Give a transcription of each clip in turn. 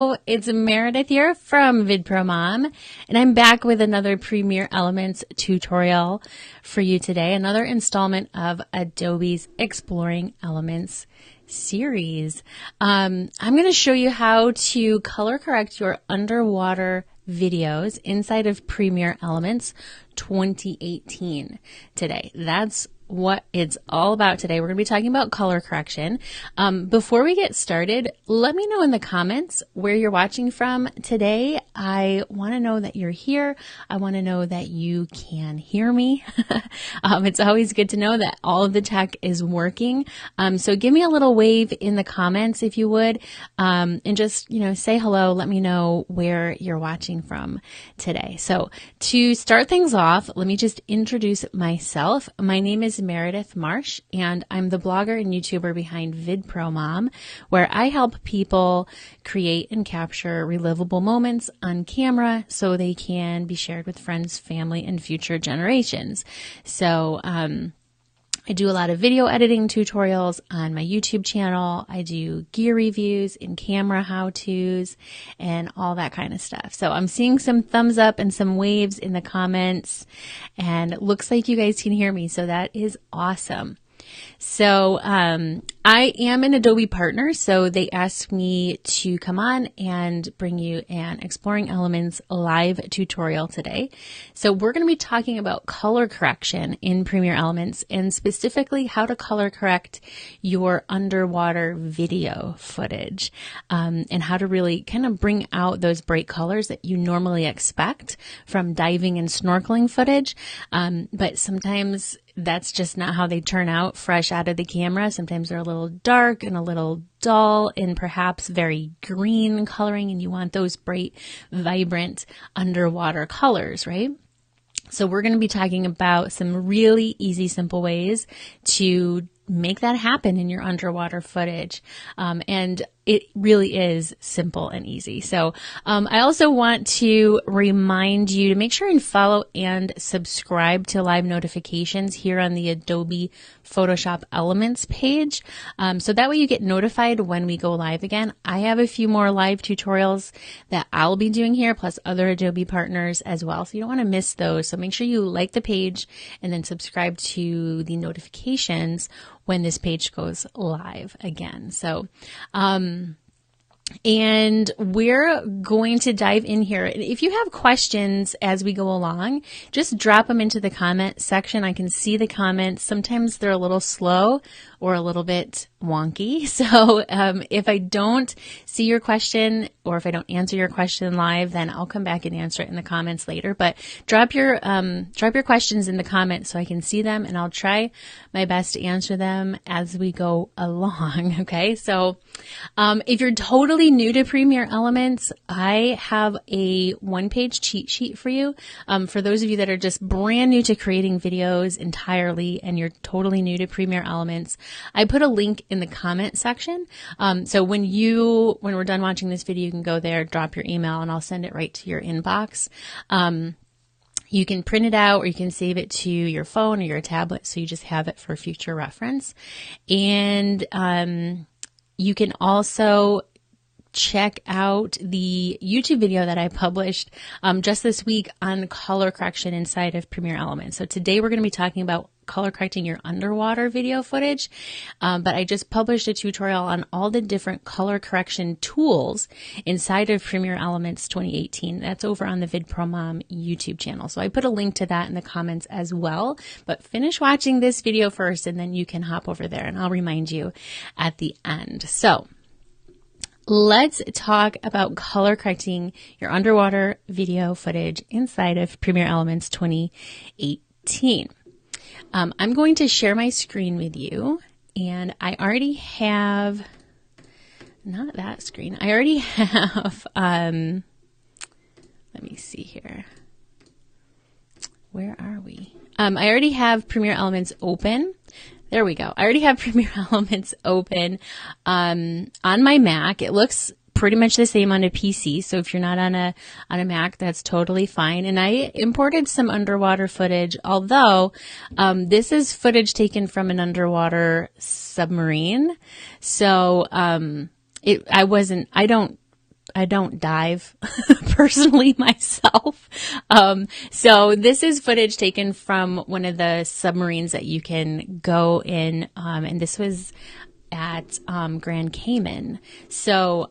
It's Meredith here from VidProMom, and I'm back with another Premiere Elements tutorial for you today, another installment of Adobe's Exploring Elements series. I'm going to show you how to color correct your underwater videos inside of Premiere Elements 2018 today. That's what it's all about today. We're going to be talking about color correction. Before we get started, let me know in the comments where you're watching from today. I want to know that you're here. I want to know that you can hear me. It's always good to know that all of the tech is working. So give me a little wave in the comments if you would, and just, say hello. Let me know where you're watching from today. So to start things off, let me just introduce myself. My name is Meredith Marsh, and I'm the blogger and YouTuber behind VidProMom, where I help people create and capture relivable moments on camera so they can be shared with friends, family, and future generations. So, I do a lot of video editing tutorials on my YouTube channel. I do gear reviews and camera how-tos and all that kind of stuff. So I'm seeing some thumbs up and some waves in the comments, and it looks like you guys can hear me. So that is awesome. So I am an Adobe partner, so they asked me to come on and bring you an Exploring Elements live tutorial today. So we're going to be talking about color correction in Premiere Elements, and specifically how to color correct your underwater video footage, and how to really kind of bring out those bright colors that you normally expect from diving and snorkeling footage. But sometimes that's just not how they turn out fresh out of the camera. Sometimes they're a little dark and a little dull and perhaps very green coloring, and you want those bright, vibrant underwater colors, right? So we're going to be talking about some really easy, simple ways to make that happen in your underwater footage. And it really is simple and easy. So I also want to remind you to make sure and follow and subscribe to live notifications here on the Adobe Photoshop Elements page. So that way you get notified when we go live again. I have a few more live tutorials that I'll be doing here, plus other Adobe partners as well. So you don't want to miss those. So make sure you like the page and then subscribe to the notifications when this page goes live again. So, and we're going to dive in here. If you have questions as we go along, just drop them into the comment section. I can see the comments. Sometimes they're a little slow or a little bit wonky. So if I don't see your question, or if I don't answer your question live, then I'll come back and answer it in the comments later. But drop your questions in the comments so I can see them, and I'll try my best to answer them as we go along. Okay. So if you're totally new to Premiere Elements, I have a one-page cheat sheet for you. For those of you that are just brand new to creating videos entirely and you're totally new to Premiere Elements, I put a link in the comment section. So when we're done watching this video, you can go there, drop your email, and I'll send it right to your inbox. You can print it out, or you can save it to your phone or your tablet, so you just have it for future reference. And you can also check out the YouTube video that I published just this week on color correction inside of Premiere Elements. So today we're going to be talking about color correcting your underwater video footage, but I just published a tutorial on all the different color correction tools inside of Premiere Elements 2018. That's over on the VidProMom YouTube channel. So I put a link to that in the comments as well, but finish watching this video first and then you can hop over there and I'll remind you at the end. So let's talk about color correcting your underwater video footage inside of Premiere Elements 2018. I'm going to share my screen with you, and I already have, not that screen, I already have, let me see here. Where are we? I already have Premiere Elements open. There we go. I already have Premiere Elements open on my Mac. It looks pretty much the same on a PC. So if you're not on a Mac, that's totally fine. And I imported some underwater footage, although this is footage taken from an underwater submarine. So I don't I don't dive personally myself. So this is footage taken from one of the submarines that you can go in. And this was at Grand Cayman. So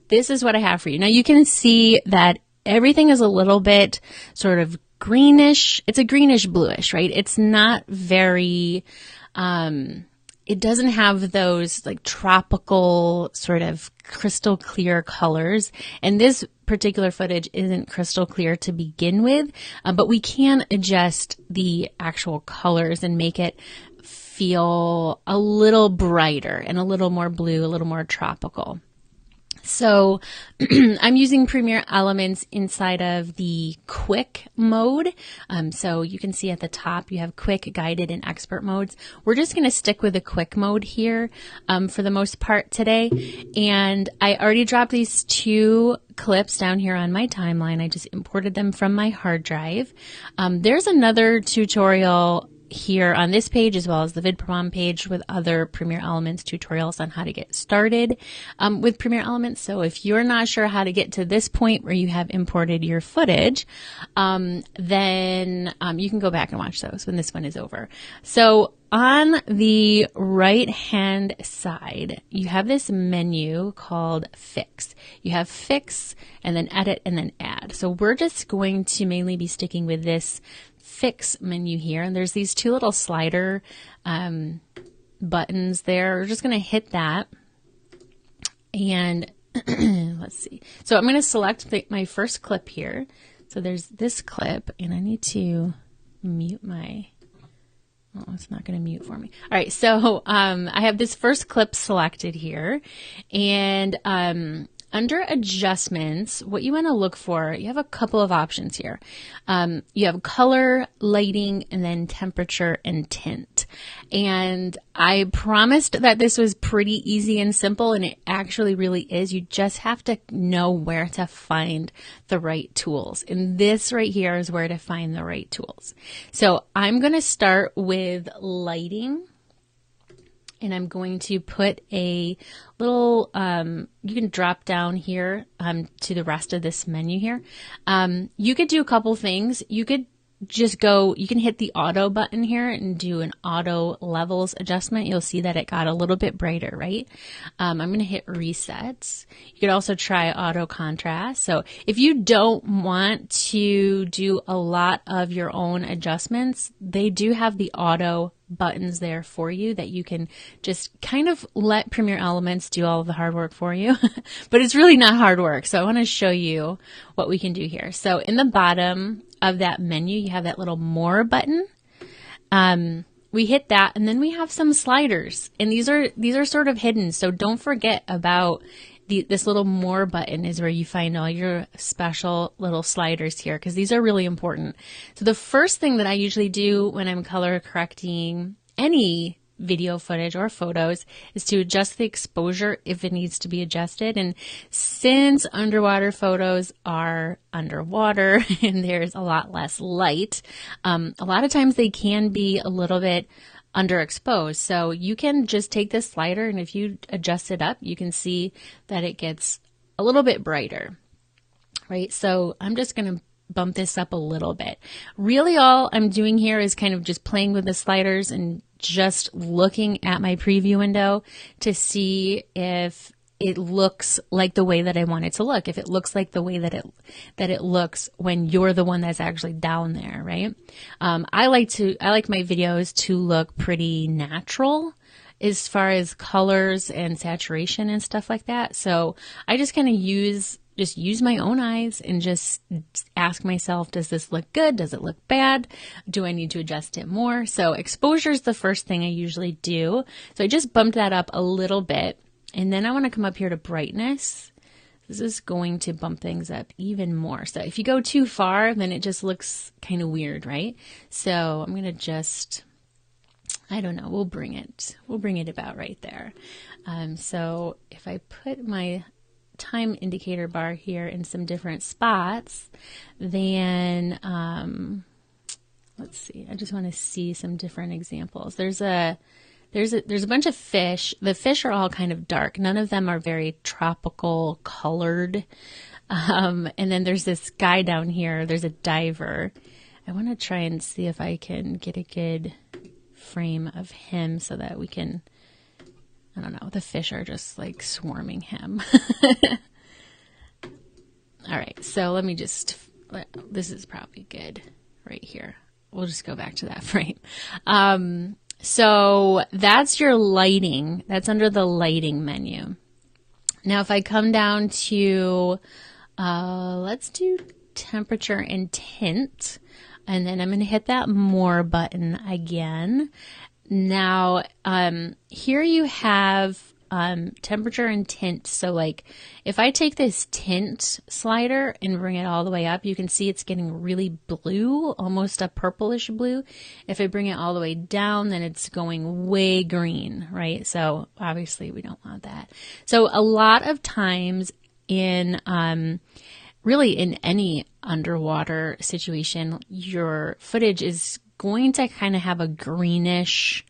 this is what I have for you. Now you can see that everything is a little bit sort of greenish. It's a greenish bluish, right? It's not very, it doesn't have those like tropical sort of crystal clear colors. And this particular footage isn't crystal clear to begin with, but we can adjust the actual colors and make it feel a little brighter and a little more blue, a little more tropical. So I'm using Premiere Elements inside of the quick mode. So you can see at the top you have quick, guided, and expert modes. We're just going to stick with the quick mode here for the most part today. And I already dropped these 2 clips down here on my timeline. I just imported them from my hard drive. There's another tutorial here on this page as well as the VidProMom page with other Premiere Elements tutorials on how to get started with Premiere Elements. So if you're not sure how to get to this point where you have imported your footage, then you can go back and watch those when this one is over. So on the right hand side, you have this menu called Fix. You have Fix and then Edit and then Add. So we're just going to mainly be sticking with this Fix menu here, and there's these 2 little slider buttons there. We're just going to hit that, and let's see. So I'm going to select my first clip here. So there's this clip, and I need to mute my. Oh, it's not going to mute for me. All right, so I have this first clip selected here, and under adjustments, what you want to look for, you have a couple of options here. You have color, lighting, and then temperature and tint. And I promised that this was pretty easy and simple, and it actually really is. You just have to know where to find the right tools. And this right here is where to find the right tools. So I'm going to start with lighting. And I'm going to put a little, you can drop down here to the rest of this menu here. You could do a couple things. You could just go, you can hit the auto button here and do an auto levels adjustment. You'll see that it got a little bit brighter, right? I'm going to hit resets. You could also try auto contrast. So if you don't want to do a lot of your own adjustments, they do have the auto buttons there for you that you can just kind of let Premiere Elements do all of the hard work for you. But it's really not hard work. So I want to show you what we can do here. So in the bottom of that menu, you have that little more button. We hit that, and then we have some sliders, and these are sort of hidden. So don't forget about this little more button is where you find all your special little sliders here, because these are really important. So the first thing that I usually do when I'm color correcting any video footage or photos is to adjust the exposure if it needs to be adjusted. And since underwater photos are underwater and there's a lot less light, a lot of times they can be a little bit underexposed. So you can just take this slider, and if you adjust it up, you can see that it gets a little bit brighter, right? So I'm just going to bump this up a little bit. Really all I'm doing here is kind of just playing with the sliders and just looking at my preview window to see if it looks like the way that I want it to look. If it looks like the way that it looks when you're the one that's actually down there, right? I like my videos to look pretty natural as far as colors and saturation and stuff like that. So I just kind of use my own eyes and just ask myself, does this look good? Does it look bad? Do I need to adjust it more? So exposure is the first thing I usually do. So I just bumped that up a little bit. And then I want to come up here to brightness. This is going to bump things up even more. So if you go too far, then it just looks kind of weird, right? So I'm going to just, I don't know, we'll bring it about right there. So if I put my time indicator bar here in some different spots, then let's see, I just want to see some different examples. There's there's a bunch of fish. The fish are all kind of dark. None of them are very tropical colored. And then there's this guy down here. There's a diver. I want to try and see if I can get a good frame of him so that we can, I don't know, the fish are just like swarming him. All right, so let me just, this is probably good right here. We'll just go back to that frame. So that's your lighting. That's under the lighting menu. Now, if I come down to, let's do temperature and tint, and then I'm going to hit that more button again. Now, here you have temperature and tint. So like if I take this tint slider and bring it all the way up, you can see it's getting really blue, almost a purplish blue. If I bring it all the way down, then it's going way green, right? So obviously we don't want that. So a lot of times in, really in any underwater situation, your footage is going to kind of have a greenish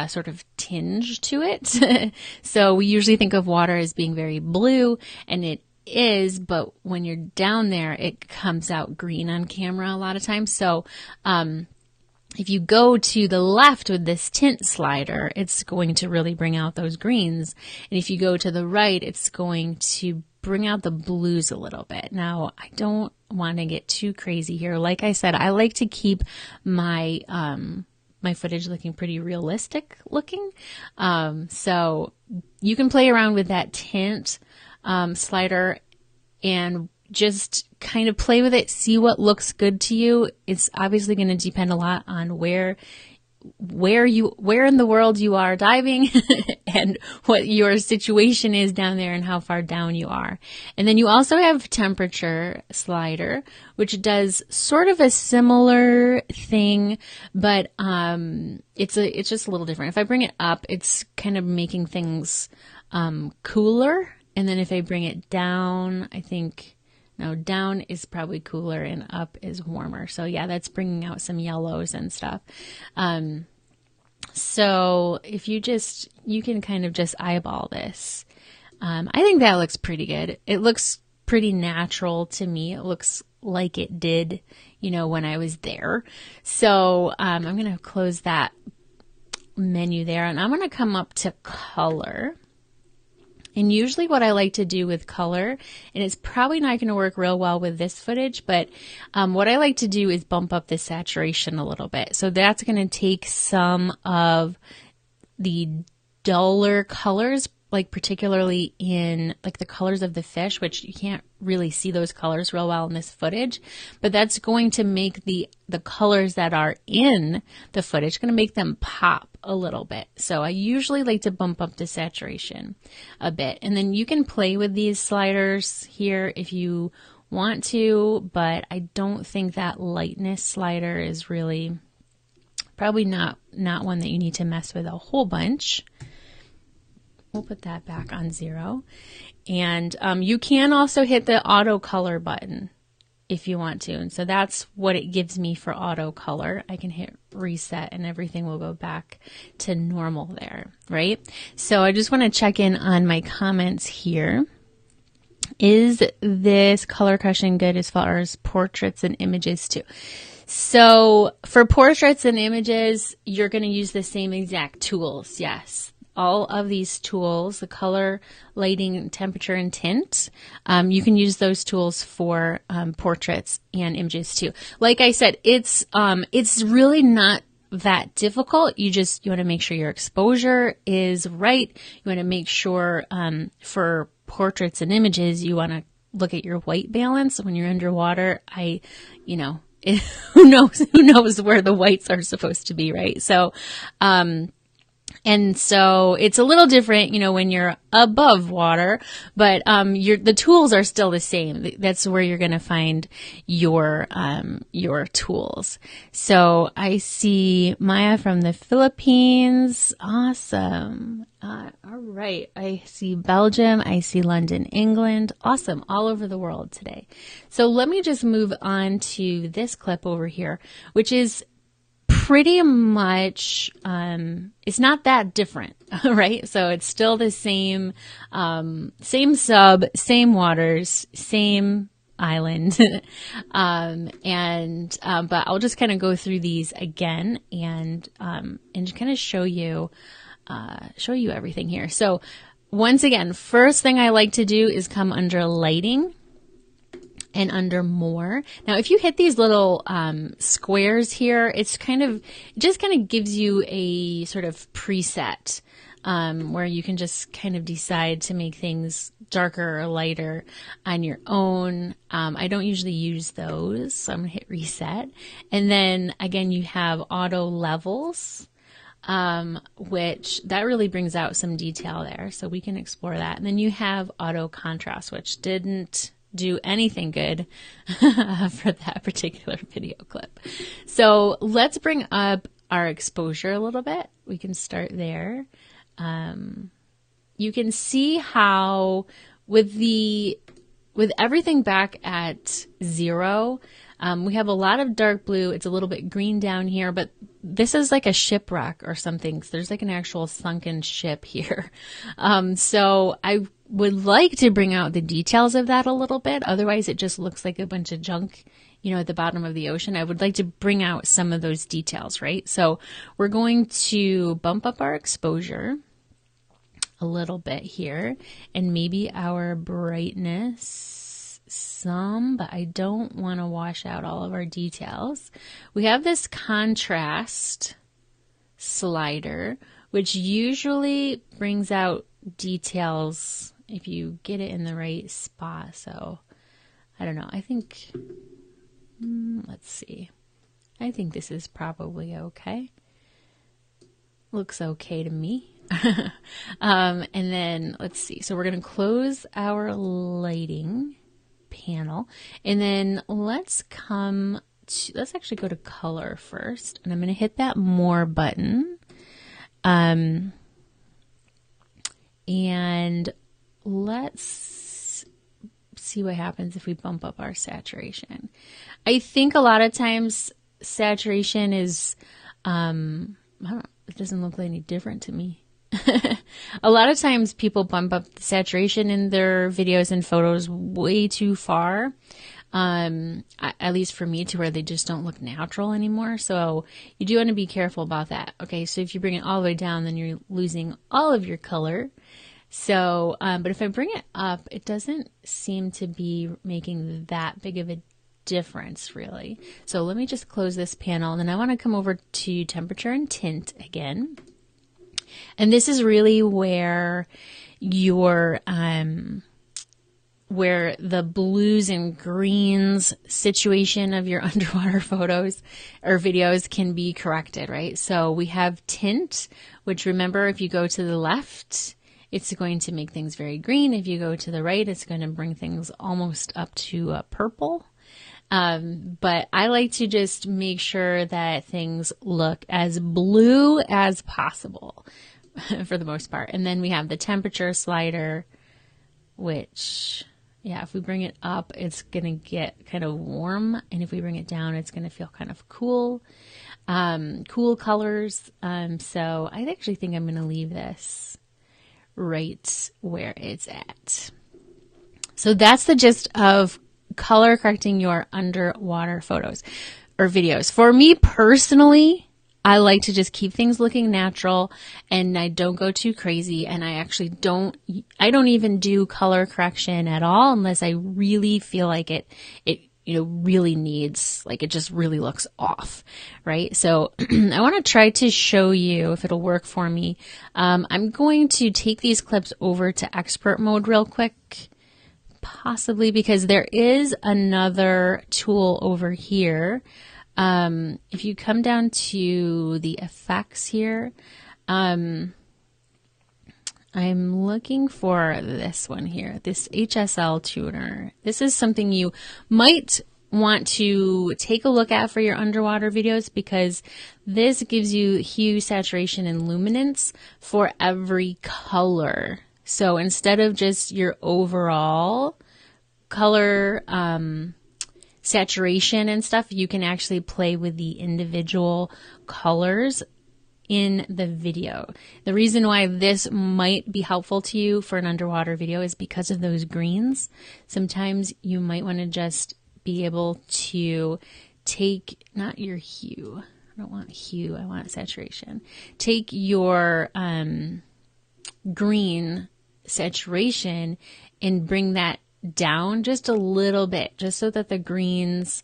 sort of tinge to it. So we usually think of water as being very blue, and it is, but when you're down there, it comes out green on camera a lot of times. So if you go to the left with this tint slider, it's going to really bring out those greens. And if you go to the right, it's going to bring out the blues a little bit. Now, I don't want to get too crazy here. Like I said, I like to keep my my footage looking pretty realistic looking. So you can play around with that tint slider and just kind of play with it, see what looks good to you. It's obviously going to depend a lot on where in the world you are diving and what your situation is down there and how far down you are. And then you also have temperature slider, which does sort of a similar thing, but it's just a little different. If I bring it up, it's kind of making things cooler. And then if I bring it down, I think no, down is probably cooler and up is warmer. So yeah, that's bringing out some yellows and stuff. So if you can kind of just eyeball this. I think that looks pretty good. It looks pretty natural to me. It looks like it did, when I was there. So I'm going to close that menu there, and I'm going to come up to color. And usually what I like to do with color, and it's probably not going to work real well with this footage, but what I like to do is bump up the saturation a little bit. So that's going to take some of the duller colors, like particularly in like the colors of the fish, which you can't really see those colors real well in this footage, but that's going to make the colors that are in the footage, going to make them pop a little bit. So I usually like to bump up the saturation a bit, and then you can play with these sliders here if you want to, but I don't think that lightness slider is really probably not one that you need to mess with a whole bunch. We'll put that back on 0. And you can also hit the auto color button if you want to. And so that's what it gives me for auto color. I can hit reset and everything will go back to normal there, right? So I just want to check in on my comments here. Is this color correction good as far as portraits and images too? So for portraits and images, you're going to use the same exact tools. Yes. All of these tools, the color, lighting, temperature, and tint, you can use those tools for portraits and images too. Like I said, it's really not that difficult. You want to make sure your exposure is right. You want to make sure for portraits and images, you want to look at your white balance when you're underwater. Who knows where the whites are supposed to be, right? So, and so it's a little different, when you're above water, but the tools are still the same. That's where you're going to find your tools. So I see Maya from the Philippines. Awesome. All right. I see Belgium. I see London, England. Awesome. All over the world today. So let me just move on to this clip over here, which is pretty much, it's not that different, right? So it's still the same, same sub, same waters, same island. But I'll just kind of go through these again and kind of show you everything here. So once again, first thing I like to do is come under lighting and under more. Now, if you hit these little squares here, just kind of gives you a sort of preset where you can just kind of decide to make things darker or lighter on your own. I don't usually use those, so I'm gonna hit reset. And then again, you have auto levels, which that really brings out some detail there, so we can explore that. And then you have auto contrast, which didn't do anything good for that particular video clip. So let's bring up our exposure a little bit. We can start there. You can see how with everything back at 0, we have a lot of dark blue. It's a little bit green down here, but this is like a shipwreck or something. So there's like an actual sunken ship here. So I would like to bring out the details of that a little bit. Otherwise, it just looks like a bunch of junk, at the bottom of the ocean. I would like to bring out some of those details, right? So we're going to bump up our exposure a little bit here and maybe our brightness some, but I don't want to wash out all of our details. We have this contrast slider, which usually brings out details if you get it in the right spot. So I don't know. I think, let's see. I think this is probably okay. Looks okay to me. And then let's see. So we're going to close our lighting panel, and then let's actually go to color first, and I'm going to hit that more button. And let's see what happens if we bump up our saturation. I think a lot of times saturation is, I don't know, it doesn't look any different to me. A lot of times people bump up the saturation in their videos and photos way too far. At least for me, to where they just don't look natural anymore. So you do want to be careful about that. Okay, so if you bring it all the way down, then you're losing all of your color. So, but if I bring it up, it doesn't seem to be making that big of a difference, really. So let me just close this panel, and then I want to come over to temperature and tint again. And this is really where your where the blues and greens situation of your underwater photos or videos can be corrected, right? So we have tint, which, remember, if you go to the left, it's going to make things very green. If you go to the right, it's going to bring things almost up to purple. But I like to just make sure that things look as blue as possible for the most part. And then we have the temperature slider, which, yeah, if we bring it up, it's going to get kind of warm. And if we bring it down, it's going to feel kind of cool, cool colors. So I actually think I'm going to leave this right where it's at. So that's the gist of color correcting your underwater photos or videos. For me personally, I like to just keep things looking natural, and I don't go too crazy, and I don't even do color correction at all unless I really feel like it really needs, like, it just really looks off, right? So I want to try to show you if it'll work for me. I'm going to take these clips over to expert mode real quick, possibly because there is another tool over here. If you come down to the effects here, I'm looking for this one here, this HSL tuner. This is something you might want to take a look at for your underwater videos, because this gives you hue, saturation, and luminance for every color. So instead of just your overall color saturation and stuff, you can actually play with the individual colors in the video. The reason why this might be helpful to you for an underwater video is because of those greens. Sometimes you might want to just be able to take, not your hue, I don't want hue, I want saturation. Take your green saturation and bring that down just a little bit, just so that the greens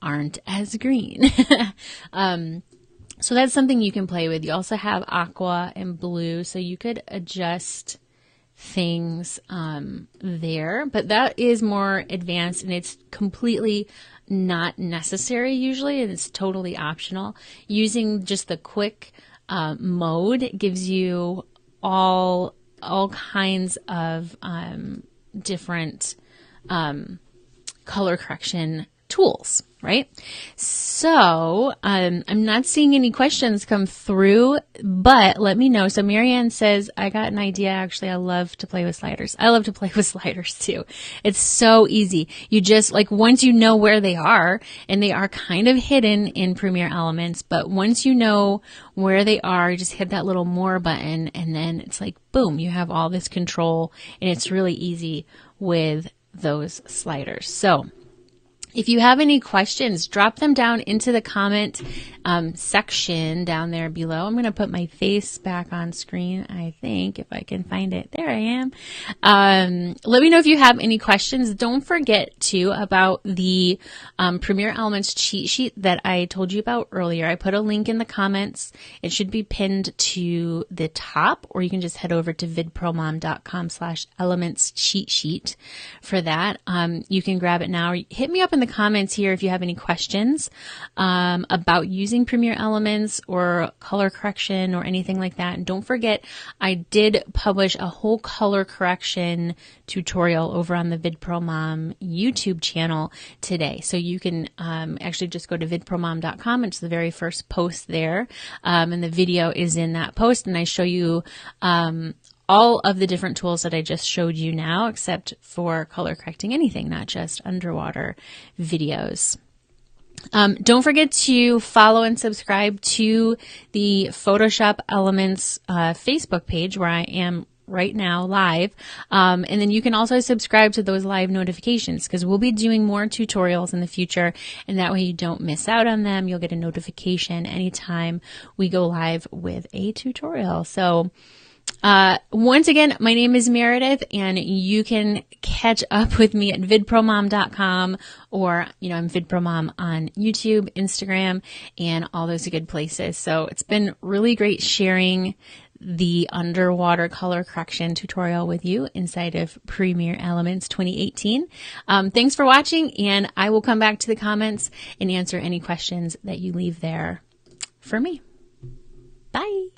aren't as green. So that's something you can play with. You also have aqua and blue, so you could adjust things there, but that is more advanced and it's completely not necessary usually, and it's totally optional. Using just the quick mode gives you all kinds of different color correction tools, right? So I'm not seeing any questions come through, but let me know. So Marianne says, I got an idea. Actually, I love to play with sliders. I love to play with sliders too. It's so easy. You just like, once you know where they are, and they are kind of hidden in Premiere Elements, but once you know where they are, you just hit that little more button, and then it's like, boom, you have all this control, and it's really easy with those sliders. So if you have any questions, drop them down into the comment section down there below. I'm going to put my face back on screen, I think, if I can find it. There I am. Let me know if you have any questions. Don't forget too about the Premiere Elements cheat sheet that I told you about earlier. I put a link in the comments. It should be pinned to the top, or you can just head over to vidpromom.com/elements cheat sheet for that. You can grab it now. Hit me up in the comments here if you have any questions about using Premiere Elements or color correction or anything like that. And don't forget, I did publish a whole color correction tutorial over on the VidProMom YouTube channel today. So you can actually just go to vidpromom.com. It's the very first post there. And the video is in that post. And I show you all of the different tools that I just showed you now, except for color correcting anything, not just underwater videos. Don't forget to follow and subscribe to the Photoshop Elements Facebook page, where I am right now live. And then you can also subscribe to those live notifications, because we'll be doing more tutorials in the future, and that way you don't miss out on them. You'll get a notification anytime we go live with a tutorial. So once again, my name is Meredith, and you can catch up with me at vidpromom.com, or, I'm VidProMom on YouTube, Instagram, and all those good places. So it's been really great sharing the underwater color correction tutorial with you inside of Premiere Elements 2018. Thanks for watching, and I will come back to the comments and answer any questions that you leave there for me. Bye.